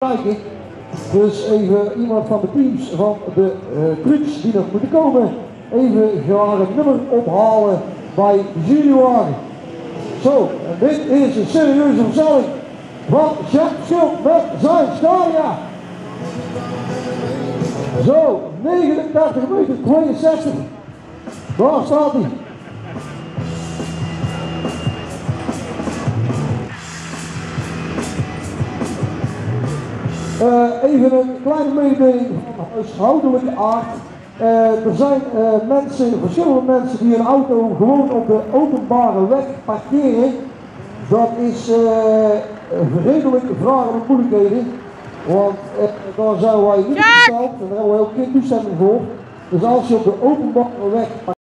kijken. Dus even iemand van de teams van de trucks die nog moeten komen, even graag het nummer ophalen bij Junior. Zo, en dit is een serieuze verstelling van Jack Schild met zijn Scania. Zo, 39 meter 62. Waar staat hij? Even een kleine mededeling van huishoudelijke aard. Er zijn verschillende mensen die een auto gewoon op de openbare weg parkeren. Dat is redelijk vragen om moeilijkheden. Want daar zijn wij niet gesteld en daar hebben we ook geen toestemming voor. Dus als je op de openbare weg